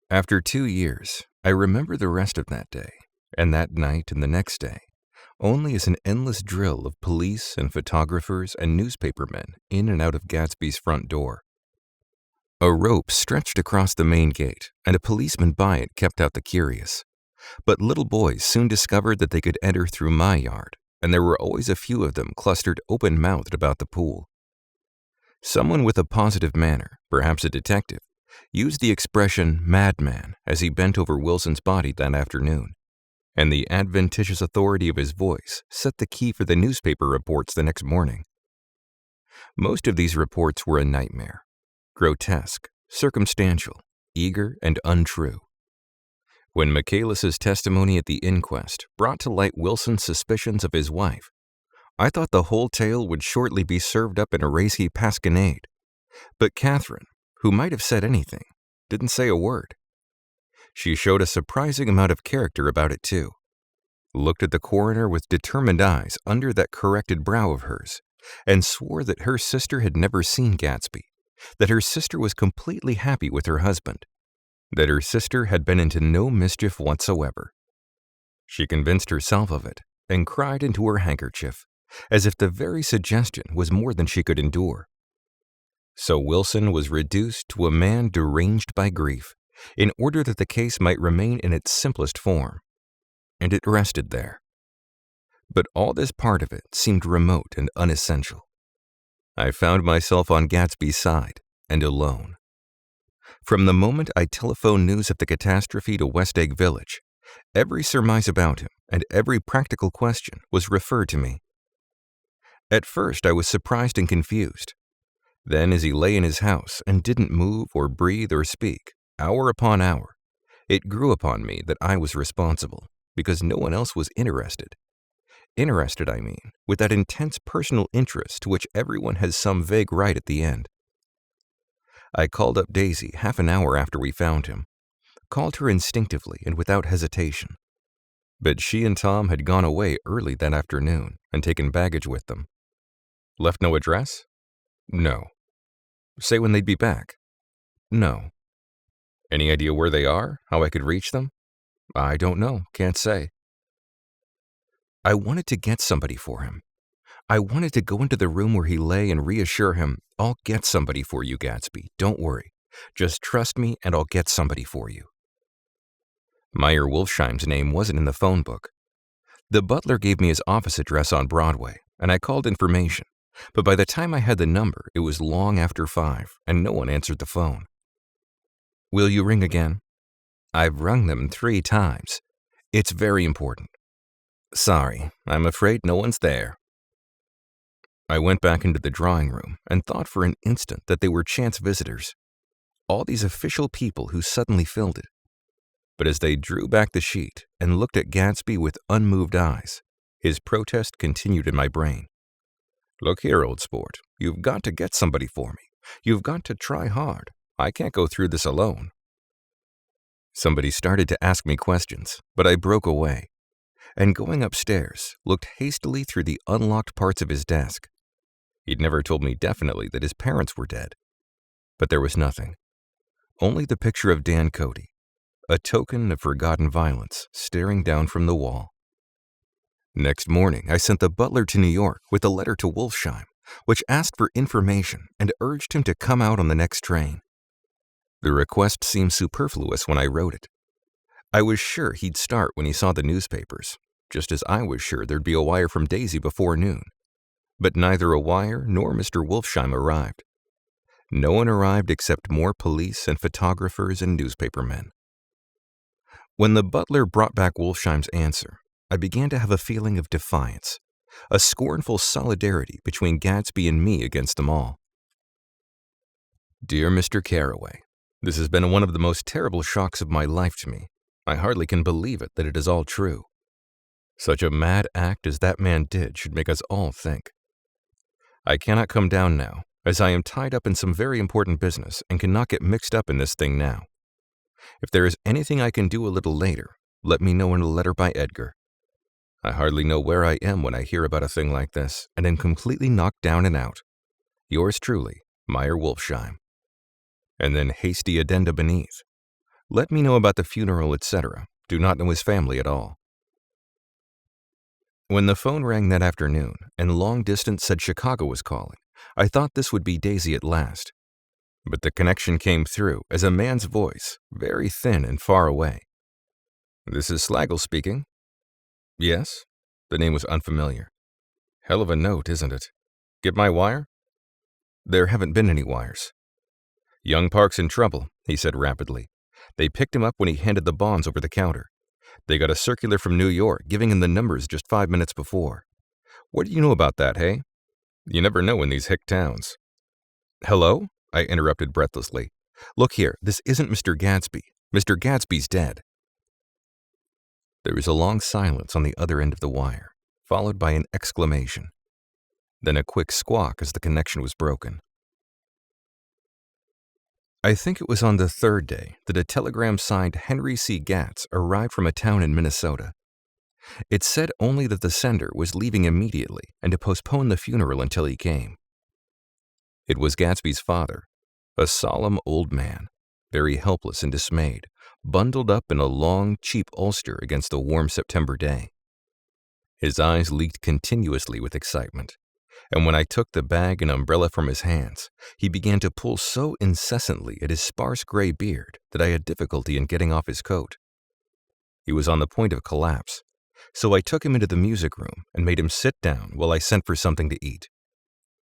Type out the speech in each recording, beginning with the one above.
After 2 years, I remember the rest of that day, and that night and the next day, only as an endless drill of police and photographers and newspapermen in and out of Gatsby's front door. A rope stretched across the main gate, and a policeman by it kept out the curious. But little boys soon discovered that they could enter through my yard, and there were always a few of them clustered open-mouthed about the pool. Someone with a positive manner, perhaps a detective, used the expression madman as he bent over Wilson's body that afternoon, and the adventitious authority of his voice set the key for the newspaper reports the next morning. Most of these reports were a nightmare, grotesque, circumstantial, eager, and untrue. When Michaelis's testimony at the inquest brought to light Wilson's suspicions of his wife, I thought the whole tale would shortly be served up in a racy pasquinade. But Catherine, who might have said anything, didn't say a word. She showed a surprising amount of character about it too. Looked at the coroner with determined eyes under that corrected brow of hers, and swore that her sister had never seen Gatsby, that her sister was completely happy with her husband, that her sister had been into no mischief whatsoever. She convinced herself of it and cried into her handkerchief, as if the very suggestion was more than she could endure. So Wilson was reduced to a man deranged by grief, in order that the case might remain in its simplest form. And it rested there. But all this part of it seemed remote and unessential. I found myself on Gatsby's side and alone. From the moment I telephoned news of the catastrophe to West Egg Village, every surmise about him and every practical question was referred to me. At first I was surprised and confused. Then, as he lay in his house and didn't move or breathe or speak, hour upon hour, it grew upon me that I was responsible, because no one else was interested. Interested, I mean, with that intense personal interest to which everyone has some vague right at the end. I called up Daisy half an hour after we found him, called her instinctively and without hesitation. But she and Tom had gone away early that afternoon and taken baggage with them. Left no address? No. Say when they'd be back? No. Any idea where they are? How I could reach them? I don't know. Can't say. I wanted to get somebody for him. I wanted to go into the room where he lay and reassure him, "I'll get somebody for you, Gatsby. Don't worry. Just trust me and I'll get somebody for you." Meyer Wolfsheim's name wasn't in the phone book. The butler gave me his office address on Broadway, and I called information. But by the time I had the number, it was long after 5, and no one answered the phone. "Will you ring again?" "I've rung them 3 times. It's very important." "Sorry, I'm afraid no one's there." I went back into the drawing room and thought for an instant that they were chance visitors, all these official people who suddenly filled it. But as they drew back the sheet and looked at Gatsby with unmoved eyes, his protest continued in my brain. "Look here, old sport, you've got to get somebody for me. You've got to try hard. I can't go through this alone." Somebody started to ask me questions, but I broke away, and going upstairs, looked hastily through the unlocked parts of his desk. He'd never told me definitely that his parents were dead. But there was nothing. Only the picture of Dan Cody, a token of forgotten violence, staring down from the wall. Next morning, I sent the butler to New York with a letter to Wolfsheim, which asked for information and urged him to come out on the next train. The request seemed superfluous when I wrote it. I was sure he'd start when he saw the newspapers, just as I was sure there'd be a wire from Daisy before noon. But neither a wire nor Mr. Wolfsheim arrived. No one arrived except more police and photographers and newspapermen. When the butler brought back Wolfsheim's answer, I began to have a feeling of defiance, a scornful solidarity between Gatsby and me against them all. "Dear Mr. Carraway, this has been one of the most terrible shocks of my life to me. I hardly can believe it that it is all true. Such a mad act as that man did should make us all think. I cannot come down now, as I am tied up in some very important business and cannot get mixed up in this thing now. If there is anything I can do a little later, let me know in a letter by Edgar. I hardly know where I am when I hear about a thing like this, and am completely knocked down and out. Yours truly, Meyer Wolfsheim." And then hasty addenda beneath. Let me know about the funeral, etc. Do not know his family at all." When the phone rang that afternoon and long distance said Chicago was calling, I thought this would be Daisy at last. But the connection came through as a man's voice, very thin and far away. "This is Slagle speaking." "Yes?" The name was unfamiliar. "Hell of a note, isn't it? Get my wire?" "There haven't been any wires." "Young Park's in trouble," he said rapidly. "They picked him up when he handed the bonds over the counter. They got a circular from New York giving him the numbers just 5 minutes before. What do you know about that, hey? You never know in these hick towns." "Hello?" I interrupted breathlessly. "Look here, this isn't Mr. Gatsby. Mr. Gatsby's dead." There was a long silence on the other end of the wire, followed by an exclamation. Then a quick squawk as the connection was broken. I think it was on the third day that a telegram signed Henry C. Gatz arrived from a town in Minnesota. It said only that the sender was leaving immediately and to postpone the funeral until he came. It was Gatsby's father, a solemn old man, very helpless and dismayed, bundled up in a long, cheap ulster against the warm September day. His eyes leaked continuously with excitement, and when I took the bag and umbrella from his hands, he began to pull so incessantly at his sparse gray beard that I had difficulty in getting off his coat. He was on the point of collapse, so I took him into the music room and made him sit down while I sent for something to eat.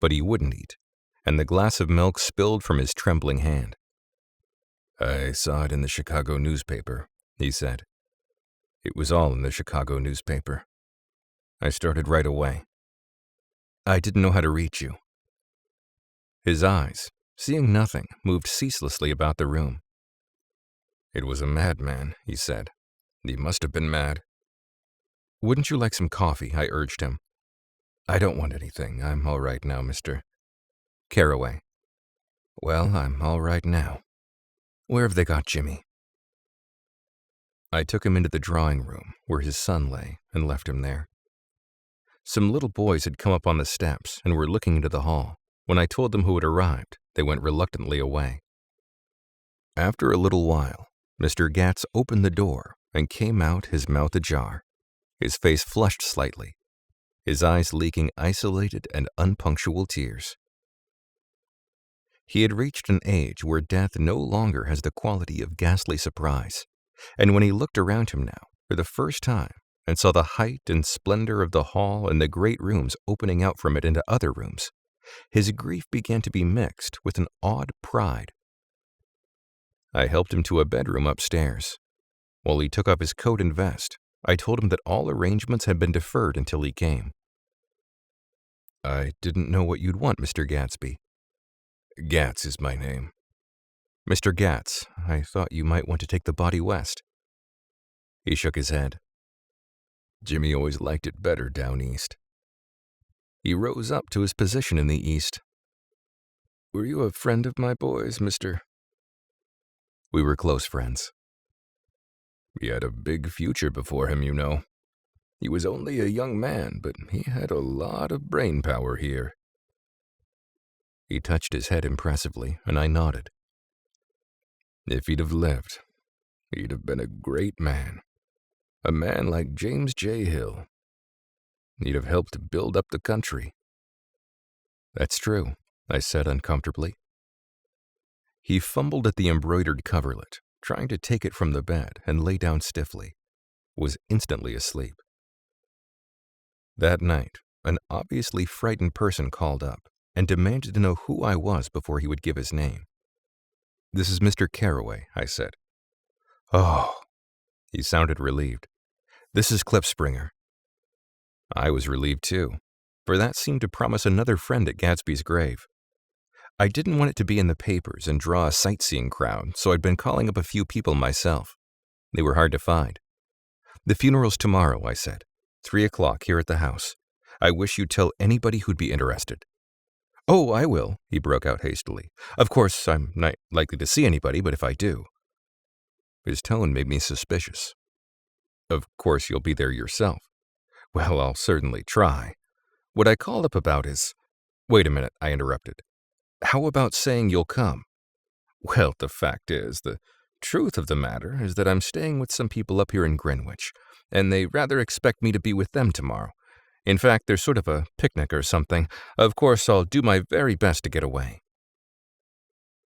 But he wouldn't eat, and the glass of milk spilled from his trembling hand. "I saw it in the Chicago newspaper," he said. "It was all in the Chicago newspaper. I started right away. I didn't know how to reach you." His eyes, seeing nothing, moved ceaselessly about the room. "It was a madman," he said. "He must have been mad." "Wouldn't you like some coffee?" I urged him. "I don't want anything. I'm all right now, Mr. Carraway." "Well, I'm all right now. Where have they got Jimmy?" I took him into the drawing room where his son lay and left him there. Some little boys had come up on the steps and were looking into the hall. When I told them who had arrived, they went reluctantly away. After a little while, Mr. Gatz opened the door and came out, his mouth ajar, his face flushed slightly, his eyes leaking isolated and unpunctual tears. He had reached an age where death no longer has the quality of ghastly surprise, and when he looked around him now, for the first time, and saw the height and splendor of the hall and the great rooms opening out from it into other rooms, his grief began to be mixed with an odd pride. I helped him to a bedroom upstairs. While he took off his coat and vest, I told him that all arrangements had been deferred until he came. "I didn't know what you'd want, Mr. Gatsby." "Gatz is my name." "Mr. Gatz, I thought you might want to take the body west." He shook his head. "Jimmy always liked it better down east. He rose up to his position in the east." "Were you a friend of my boy's, Mr.?" "We were close friends." "He had a big future before him, you know. He was only a young man, but he had a lot of brain power here." He touched his head impressively, and I nodded. "If he'd have lived, he'd have been a great man. A man like James J. Hill. He'd have helped build up the country." "That's true," I said uncomfortably. He fumbled at the embroidered coverlet, trying to take it from the bed, and lay down stiffly, was instantly asleep. That night, an obviously frightened person called up and demanded to know who I was before he would give his name. "This is Mr. Carraway," I said. "Oh," he sounded relieved. "This is Klipspringer." I was relieved too, for that seemed to promise another friend at Gatsby's grave. I didn't want it to be in the papers and draw a sightseeing crowd, so I'd been calling up a few people myself. They were hard to find. "The funeral's tomorrow," I said. 3 o'clock here at the house. I wish you'd tell anybody who'd be interested." "Oh, I will," he broke out hastily. "Of course, I'm not likely to see anybody, but if I do." His tone made me suspicious. "Of course you'll be there yourself." "Well, I'll certainly try. What I called up about is—" "Wait a minute," I interrupted. "How about saying you'll come?" "Well, the fact is, the truth of the matter is that I'm staying with some people up here in Greenwich, and they rather expect me to be with them tomorrow. In fact, there's sort of a picnic or something. Of course, I'll do my very best to get away."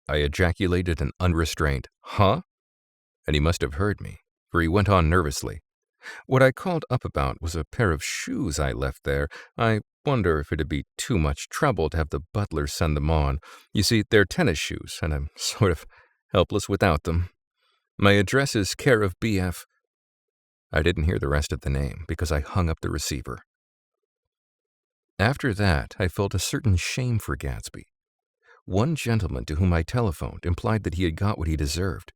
I ejaculated an unrestrained, "Huh?" And he must have heard me, for he went on nervously. "What I called up about was a pair of shoes I left there. I wonder if it'd be too much trouble to have the butler send them on. You see, they're tennis shoes, and I'm sort of helpless without them. My address is care of BF." I didn't hear the rest of the name because I hung up the receiver. After that, I felt a certain shame for Gatsby. One gentleman to whom I telephoned implied that he had got what he deserved.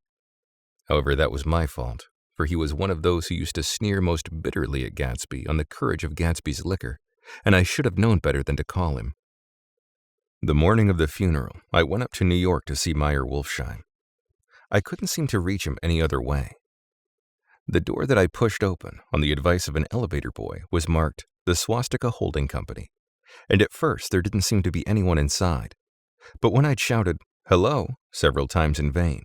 However, that was my fault, for he was one of those who used to sneer most bitterly at Gatsby on the courage of Gatsby's liquor, and I should have known better than to call him. The morning of the funeral, I went up to New York to see Meyer Wolfsheim. I couldn't seem to reach him any other way. The door that I pushed open, on the advice of an elevator boy, was marked the Swastika Holding Company, and at first there didn't seem to be anyone inside. But when I'd shouted, "Hello," several times in vain,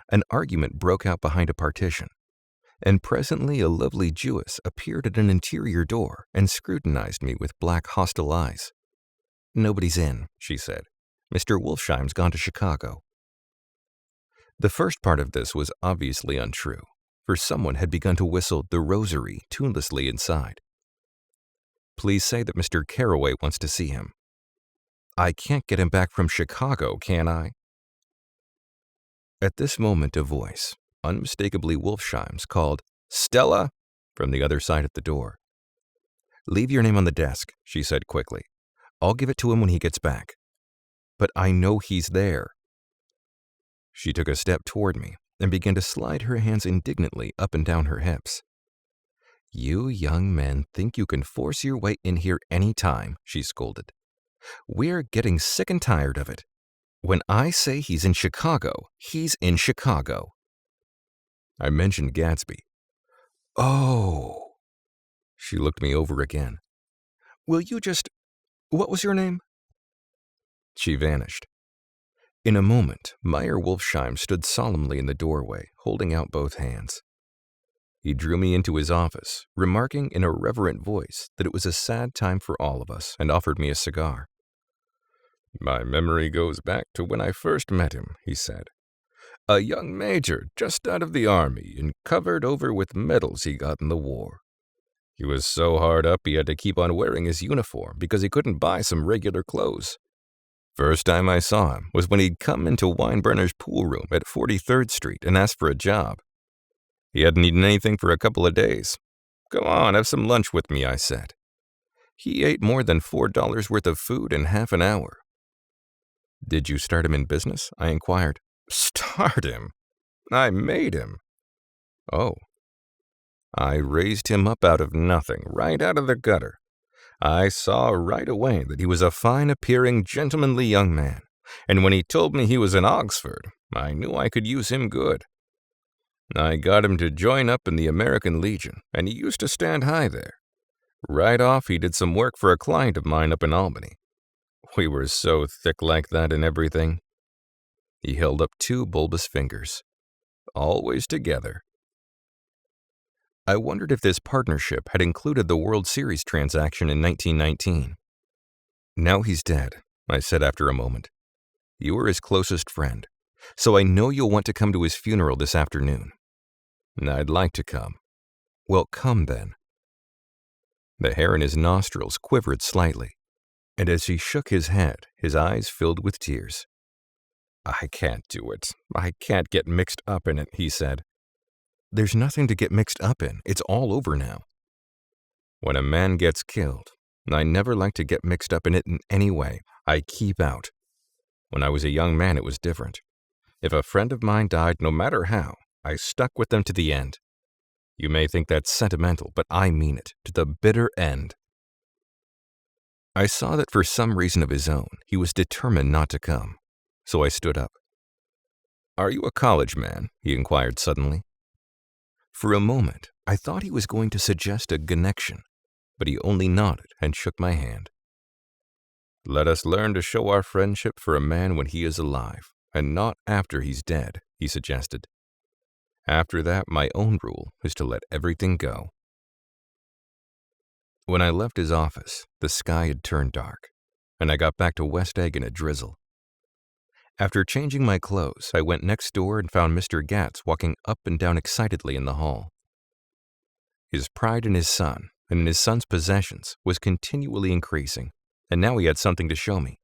an argument broke out behind a partition, and presently a lovely Jewess appeared at an interior door and scrutinized me with black hostile eyes. "Nobody's in," she said. "Mr. Wolfsheim's gone to Chicago." The first part of this was obviously untrue, for someone had begun to whistle "The Rosary" tunelessly inside. "Please say that Mr. Carraway wants to see him." "I can't get him back from Chicago, can I?" At this moment a voice, unmistakably Wolfsheim's, called, "Stella!" from the other side of the door. "Leave your name on the desk," she said quickly. "I'll give it to him when he gets back." "But I know he's there." She took a step toward me and began to slide her hands indignantly up and down her hips. "You young men think you can force your way in here any time," she scolded. "We're getting sick and tired of it. When I say he's in Chicago, he's in Chicago." I mentioned Gatsby. "Oh." She looked me over again. "Will you just... What was your name?" She vanished. In a moment, Meyer Wolfsheim stood solemnly in the doorway, holding out both hands. He drew me into his office, remarking in a reverent voice that it was a sad time for all of us, and offered me a cigar. "My memory goes back to when I first met him," he said. "A young major just out of the army and covered over with medals he got in the war. He was so hard up he had to keep on wearing his uniform because he couldn't buy some regular clothes. First time I saw him was when he'd come into Weinberner's pool room at 43rd Street and asked for a job. He hadn't eaten anything for a couple of days. 'Go on, have some lunch with me,' I said. He ate more than $4 worth of food in half an hour." "Did you start him in business?" I inquired. "Start him? I made him." "Oh." "I raised him up out of nothing, right out of the gutter. I saw right away that he was a fine-appearing, gentlemanly young man, and when he told me he was in Oxford, I knew I could use him good. I got him to join up in the American Legion, and he used to stand high there. Right off, he did some work for a client of mine up in Albany. We were so thick like that and everything." He held up two bulbous fingers. "Always together." I wondered if this partnership had included the World Series transaction in 1919. "Now he's dead," I said after a moment. "You were his closest friend, so I know you'll want to come to his funeral this afternoon." "I'd like to come." "Well, come then." The hair in his nostrils quivered slightly, and as he shook his head, his eyes filled with tears. "I can't do it. I can't get mixed up in it," he said. "There's nothing to get mixed up in. It's all over now." "When a man gets killed, I never like to get mixed up in it in any way. I keep out. When I was a young man, it was different. If a friend of mine died, no matter how, I stuck with them to the end. You may think that's sentimental, but I mean it, to the bitter end." I saw that for some reason of his own, he was determined not to come, so I stood up. "Are you a college man?" he inquired suddenly. For a moment, I thought he was going to suggest a connection, but he only nodded and shook my hand. "Let us learn to show our friendship for a man when he is alive, and not after he's dead," he suggested. After that, my own rule is to let everything go. When I left his office, the sky had turned dark, and I got back to West Egg in a drizzle. After changing my clothes, I went next door and found Mr. Gatz walking up and down excitedly in the hall. His pride in his son and in his son's possessions was continually increasing, and now he had something to show me.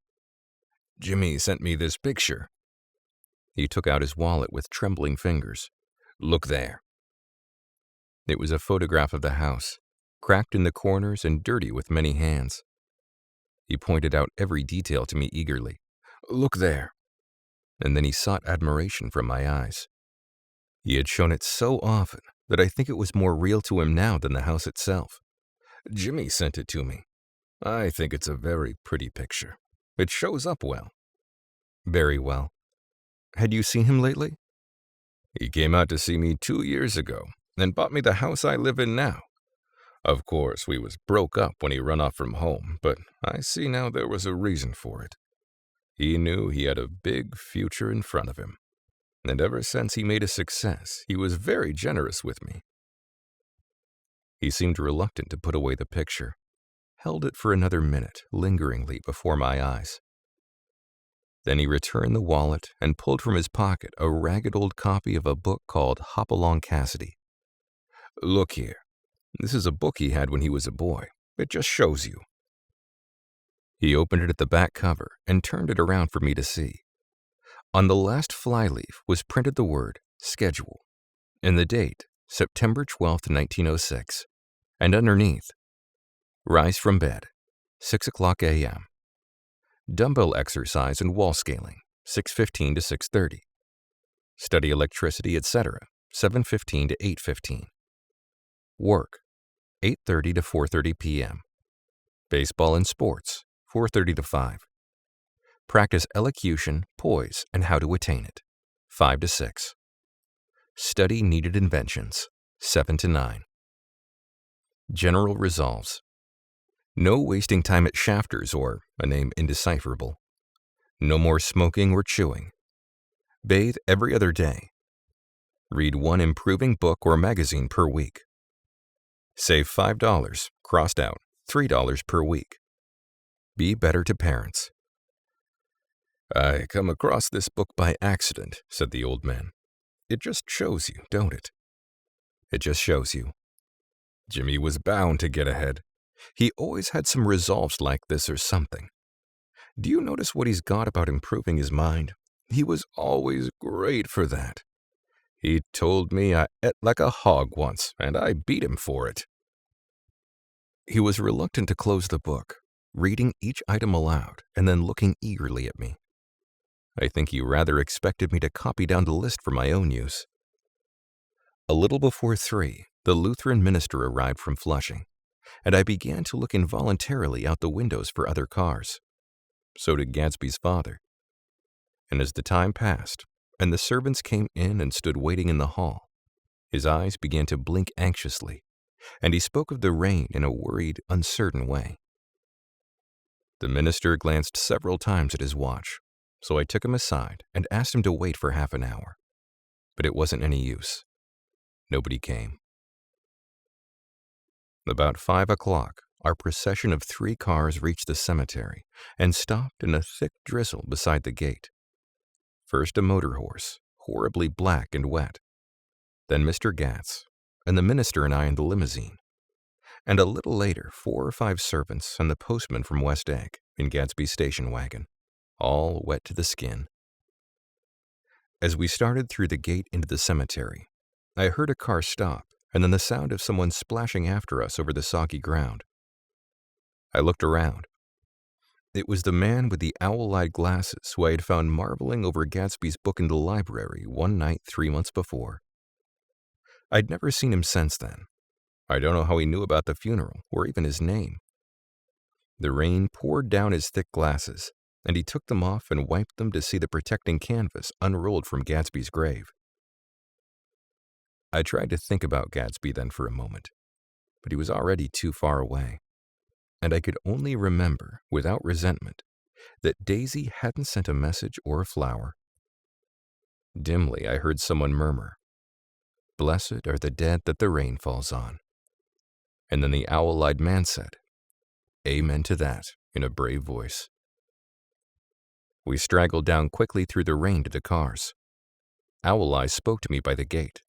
"Jimmy sent me this picture." He took out his wallet with trembling fingers. "Look there." It was a photograph of the house, cracked in the corners and dirty with many hands. He pointed out every detail to me eagerly. "Look there." And then he sought admiration from my eyes. He had shown it so often that I think it was more real to him now than the house itself. "Jimmy sent it to me. I think it's a very pretty picture. It shows up well." "Very well. Had you seen him lately?" "He came out to see me 2 years ago and bought me the house I live in now. Of course, we was broke up when he run off from home, but I see now there was a reason for it. He knew he had a big future in front of him, and ever since he made a success, he was very generous with me." He seemed reluctant to put away the picture, held it for another minute lingeringly before my eyes. Then he returned the wallet and pulled from his pocket a ragged old copy of a book called Hopalong Cassidy. "Look here. This is a book he had when he was a boy. It just shows you." He opened it at the back cover and turned it around for me to see. On the last flyleaf was printed the word schedule, and the date, September 12th, 1906, and underneath, rise from bed, 6:00 a.m. Dumbbell exercise and wall scaling, 6:15 to 6:30. Study electricity, etc., 7:15 to 8:15. Work, 8:30 to 4:30 p.m. Baseball and sports, 4:30 to 5. Practice elocution, poise, and how to attain it, 5 to 6. Study needed inventions, 7 to 9. General resolves. No wasting time at Shafters or a name indecipherable. No more smoking or chewing. Bathe every other day. Read one improving book or magazine per week. Save $5, crossed out, $3 per week. Be better to parents. "I come across this book by accident," said the old man. "It just shows you, don't it?" "It just shows you." Jimmy was bound to get ahead. He always had some resolves like this or something. Do you notice what he's got about improving his mind? He was always great for that. He told me I ate like a hog once, and I beat him for it. He was reluctant to close the book, reading each item aloud and then looking eagerly at me. I think he rather expected me to copy down the list for my own use. A little before 3, the Lutheran minister arrived from Flushing, and I began to look involuntarily out the windows for other cars. So did Gatsby's father. And as the time passed, and the servants came in and stood waiting in the hall, his eyes began to blink anxiously, and he spoke of the rain in a worried, uncertain way. The minister glanced several times at his watch, so I took him aside and asked him to wait for half an hour. But it wasn't any use. Nobody came. About 5 o'clock, our procession of 3 cars reached the cemetery and stopped in a thick drizzle beside the gate. First a motor horse, horribly black and wet. Then Mr. Gatz, and the minister and I in the limousine. And a little later, 4 or 5 servants and the postman from West Egg in Gatsby's station wagon, all wet to the skin. As we started through the gate into the cemetery, I heard a car stop and then the sound of someone splashing after us over the soggy ground. I looked around. It was the man with the owl-eyed glasses who I had found marveling over Gatsby's book in the library one night 3 months before. I'd never seen him since then. I don't know how he knew about the funeral or even his name. The rain poured down his thick glasses, and he took them off and wiped them to see the protecting canvas unrolled from Gatsby's grave. I tried to think about Gatsby then for a moment, but he was already too far away, and I could only remember, without resentment, that Daisy hadn't sent a message or a flower. Dimly, I heard someone murmur, Blessed are the dead that the rain falls on. And then the owl-eyed man said, Amen to that, in a brave voice. We straggled down quickly through the rain to the cars. Owl Eyes spoke to me by the gate.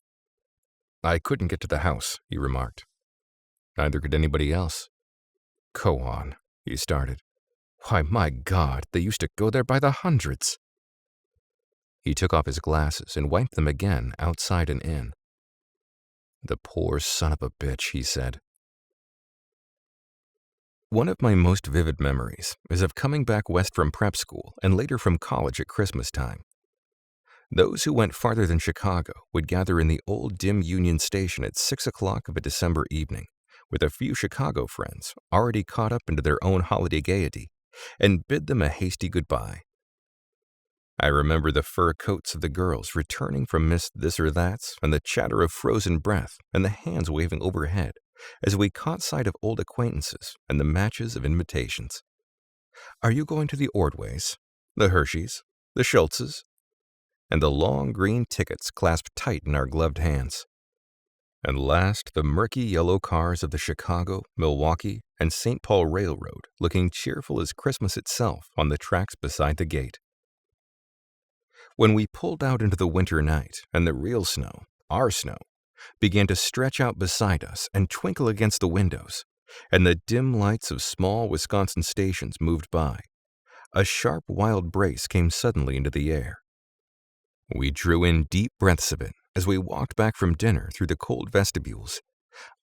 I couldn't get to the house, he remarked. Neither could anybody else. Go on, he started. Why, my God, they used to go there by the hundreds. He took off his glasses and wiped them again outside and in. The poor son of a bitch, he said. One of my most vivid memories is of coming back west from prep school and later from college at Christmas time. Those who went farther than Chicago would gather in the old dim Union Station at 6 o'clock of a December evening, with a few Chicago friends already caught up into their own holiday gaiety, and bid them a hasty goodbye. I remember the fur coats of the girls returning from Miss This or That's, and the chatter of frozen breath and the hands waving overhead as we caught sight of old acquaintances and the matches of invitations. Are you going to the Ordways, the Hershey's, the Schultz's? And the long green tickets clasped tight in our gloved hands. And last, the murky yellow cars of the Chicago, Milwaukee, and St. Paul Railroad looking cheerful as Christmas itself on the tracks beside the gate. When we pulled out into the winter night and the real snow, our snow, began to stretch out beside us and twinkle against the windows, and the dim lights of small Wisconsin stations moved by, a sharp wild brace came suddenly into the air. We drew in deep breaths of it as we walked back from dinner through the cold vestibules,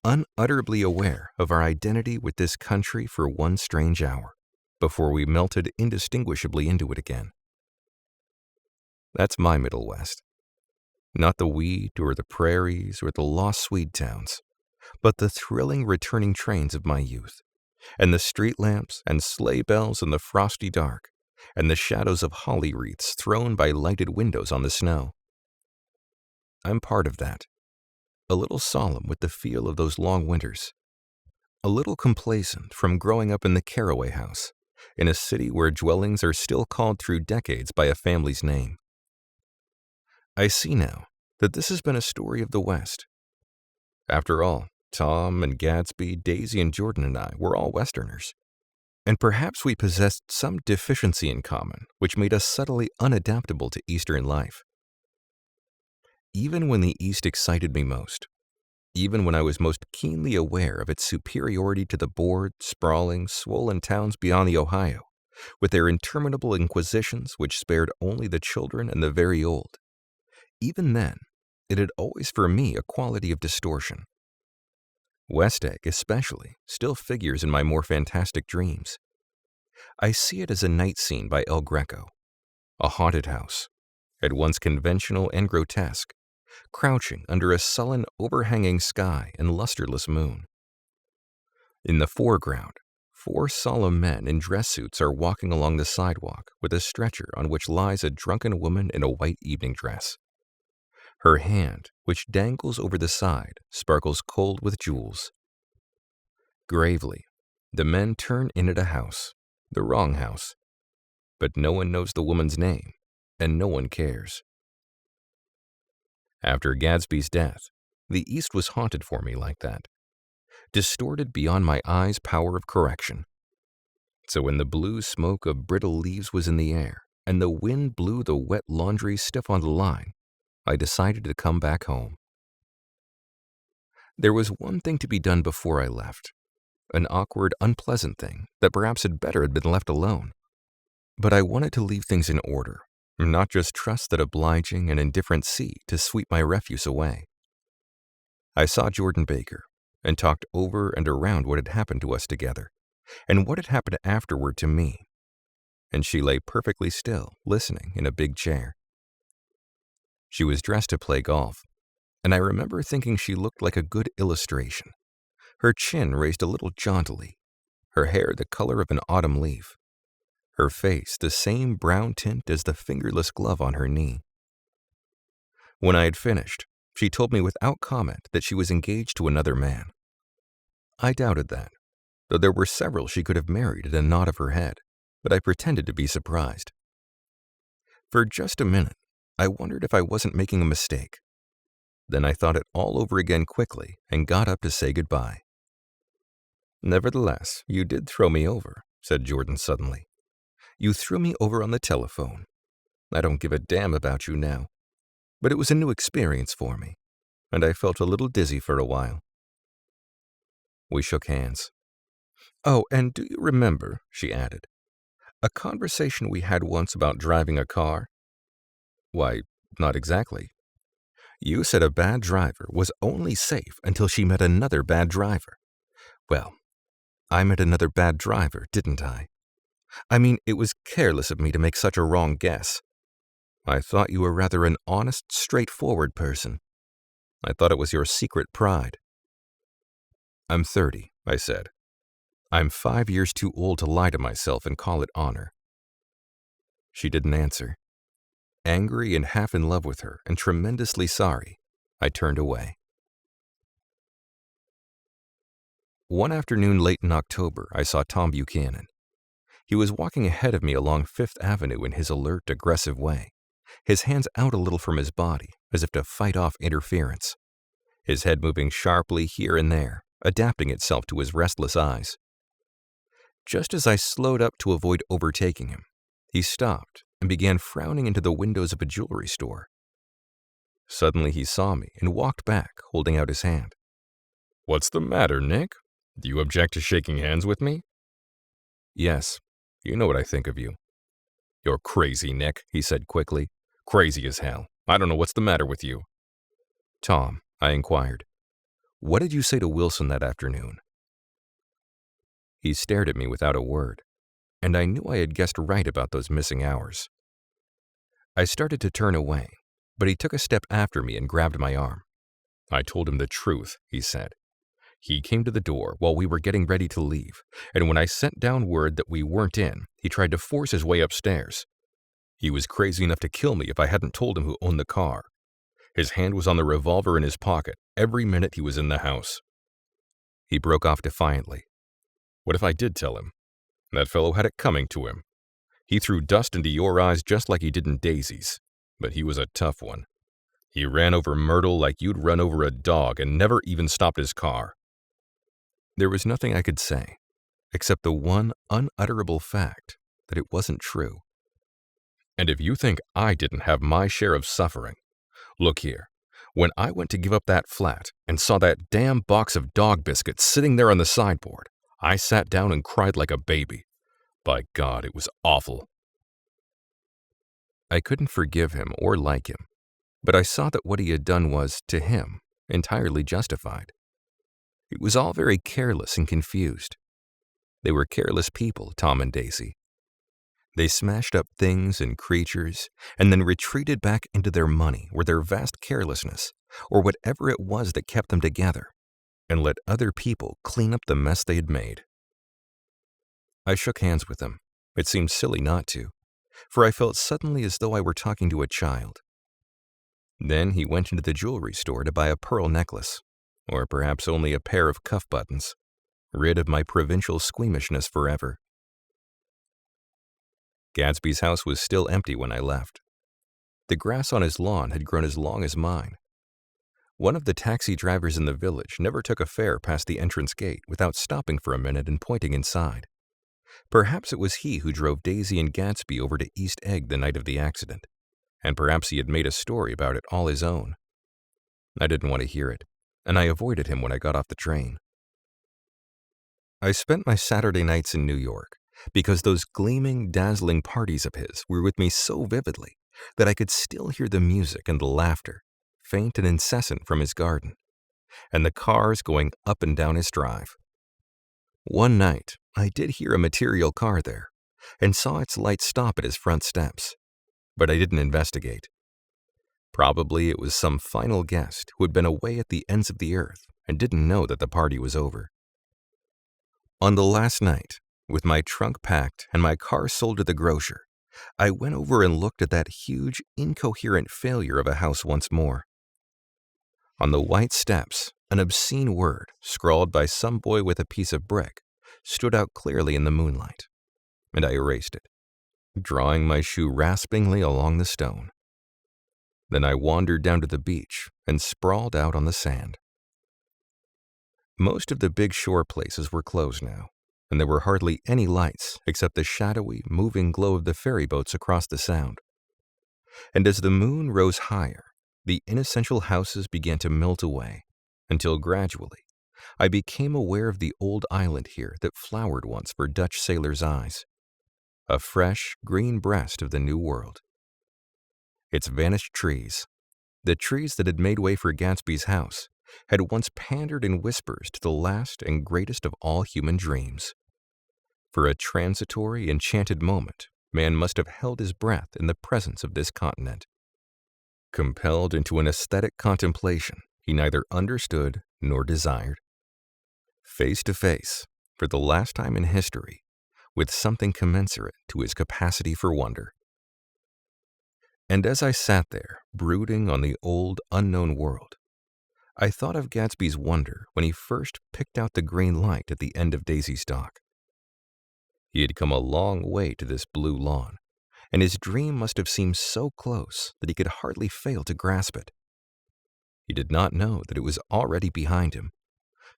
unutterably aware of our identity with this country for one strange hour, before we melted indistinguishably into it again. That's my Middle West. Not the wheat or the prairies or the lost Swede towns, but the thrilling returning trains of my youth, and the street lamps and sleigh bells in the frosty dark, and the shadows of holly wreaths thrown by lighted windows on the snow. I'm part of that, a little solemn with the feel of those long winters, a little complacent from growing up in the Carraway house, in a city where dwellings are still called through decades by a family's name. I see now that this has been a story of the West. After all, Tom and Gatsby, Daisy and Jordan and I were all Westerners. And perhaps we possessed some deficiency in common which made us subtly unadaptable to Eastern life. Even when the East excited me most, even when I was most keenly aware of its superiority to the bored, sprawling, swollen towns beyond the Ohio, with their interminable inquisitions which spared only the children and the very old, even then, it had always for me a quality of distortion. West Egg, especially, still figures in my more fantastic dreams. I see it as a night scene by El Greco, a haunted house, at once conventional and grotesque, crouching under a sullen, overhanging sky and lusterless moon. In the foreground, 4 solemn men in dress suits are walking along the sidewalk with a stretcher on which lies a drunken woman in a white evening dress. Her hand, which dangles over the side, sparkles cold with jewels. Gravely, the men turn in at a house, the wrong house, but no one knows the woman's name, and no one cares. After Gatsby's death, the East was haunted for me like that, distorted beyond my eyes' power of correction. So when the blue smoke of brittle leaves was in the air, and the wind blew the wet laundry stiff on the line, I decided to come back home. There was one thing to be done before I left, an awkward, unpleasant thing that perhaps had better have been left alone. But I wanted to leave things in order, not just trust that obliging and indifferent sea to sweep my refuse away. I saw Jordan Baker and talked over and around what had happened to us together, and what had happened afterward to me, and she lay perfectly still, listening in a big chair. She was dressed to play golf, and I remember thinking she looked like a good illustration, her chin raised a little jauntily, her hair the color of an autumn leaf, her face the same brown tint as the fingerless glove on her knee. When I had finished, she told me without comment that she was engaged to another man. I doubted that, though there were several she could have married at a nod of her head, but I pretended to be surprised. For just a minute, I wondered if I wasn't making a mistake. Then I thought it all over again quickly and got up to say goodbye. "Nevertheless, you did throw me over," said Jordan suddenly. "You threw me over on the telephone. I don't give a damn about you now. But it was a new experience for me, and I felt a little dizzy for a while." We shook hands. "Oh, and do you remember," she added, "a conversation we had once about driving a car?" "Why, not exactly." "You said a bad driver was only safe until she met another bad driver. Well, I met another bad driver, didn't I? I mean, it was careless of me to make such a wrong guess. I thought you were rather an honest, straightforward person. I thought it was your secret pride." "I'm 30, I said. "I'm 5 years too old to lie to myself and call it honor." She didn't answer. Angry and half in love with her and tremendously sorry, I turned away. One afternoon late in October, I saw Tom Buchanan. He was walking ahead of me along Fifth Avenue in his alert, aggressive way, his hands out a little from his body, as if to fight off interference, his head moving sharply here and there, adapting itself to his restless eyes. Just as I slowed up to avoid overtaking him, he stopped and began frowning into the windows of a jewelry store. Suddenly he saw me and walked back, holding out his hand. "What's the matter, Nick? Do you object to shaking hands with me?" "Yes, you know what I think of you." "You're crazy, Nick," he said quickly. "Crazy as hell. I don't know what's the matter with you." "Tom," I inquired, "what did you say to Wilson that afternoon?" He stared at me without a word, and I knew I had guessed right about those missing hours. I started to turn away, but he took a step after me and grabbed my arm. "I told him the truth," he said. "He came to the door while we were getting ready to leave, and when I sent down word that we weren't in, he tried to force his way upstairs. He was crazy enough to kill me if I hadn't told him who owned the car. His hand was on the revolver in his pocket every minute he was in the house." He broke off defiantly. "What if I did tell him? That fellow had it coming to him. He threw dust into your eyes just like he did in Daisy's, but he was a tough one. He ran over Myrtle like you'd run over a dog and never even stopped his car." There was nothing I could say, except the one unutterable fact that it wasn't true. "And if you think I didn't have my share of suffering, look here. When I went to give up that flat and saw that damn box of dog biscuits sitting there on the sideboard, I sat down and cried like a baby. By God, it was awful." I couldn't forgive him or like him, but I saw that what he had done was, to him, entirely justified. It was all very careless and confused. They were careless people, Tom and Daisy. They smashed up things and creatures, and then retreated back into their money or their vast carelessness, or whatever it was that kept them together, and let other people clean up the mess they had made. I shook hands with him. It seemed silly not to, for I felt suddenly as though I were talking to a child. Then he went into the jewelry store to buy a pearl necklace, or perhaps only a pair of cuff buttons, rid of my provincial squeamishness forever. Gatsby's house was still empty when I left. The grass on his lawn had grown as long as mine. One of the taxi drivers in the village never took a fare past the entrance gate without stopping for a minute and pointing inside. Perhaps it was he who drove Daisy and Gatsby over to East Egg the night of the accident, and perhaps he had made a story about it all his own. I didn't want to hear it, and I avoided him when I got off the train. I spent my Saturday nights in New York because those gleaming, dazzling parties of his were with me so vividly that I could still hear the music and the laughter, faint and incessant from his garden, and the cars going up and down his drive. One night, I did hear a material car there, and saw its light stop at his front steps, but I didn't investigate. Probably it was some final guest who had been away at the ends of the earth and didn't know that the party was over. On the last night, with my trunk packed and my car sold to the grocer, I went over and looked at that huge, incoherent failure of a house once more. On the white steps, an obscene word, scrawled by some boy with a piece of brick, stood out clearly in the moonlight, and I erased it, drawing my shoe raspingly along the stone. Then I wandered down to the beach and sprawled out on the sand. Most of the big shore places were closed now, and there were hardly any lights except the shadowy, moving glow of the ferry boats across the sound. And as the moon rose higher, the inessential houses began to melt away, until gradually I became aware of the old island here that flowered once for Dutch sailors' eyes, a fresh, green breast of the New World. Its vanished trees, the trees that had made way for Gatsby's house, had once pandered in whispers to the last and greatest of all human dreams. For a transitory, enchanted moment, man must have held his breath in the presence of this continent. Compelled into an aesthetic contemplation he neither understood nor desired. Face to face, for the last time in history, with something commensurate to his capacity for wonder. And as I sat there, brooding on the old, unknown world, I thought of Gatsby's wonder when he first picked out the green light at the end of Daisy's dock. He had come a long way to this blue lawn, and his dream must have seemed so close that he could hardly fail to grasp it. He did not know that it was already behind him,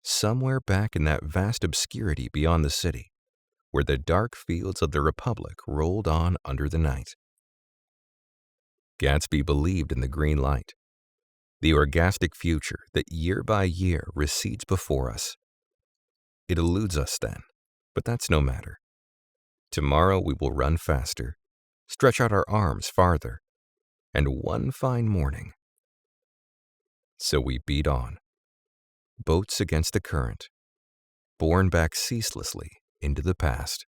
somewhere back in that vast obscurity beyond the city, where the dark fields of the Republic rolled on under the night. Gatsby believed in the green light, the orgastic future that year by year recedes before us. It eludes us then, but that's no matter. Tomorrow we will run faster, stretch out our arms farther, and one fine morning. So we beat on, boats against the current, borne back ceaselessly into the past.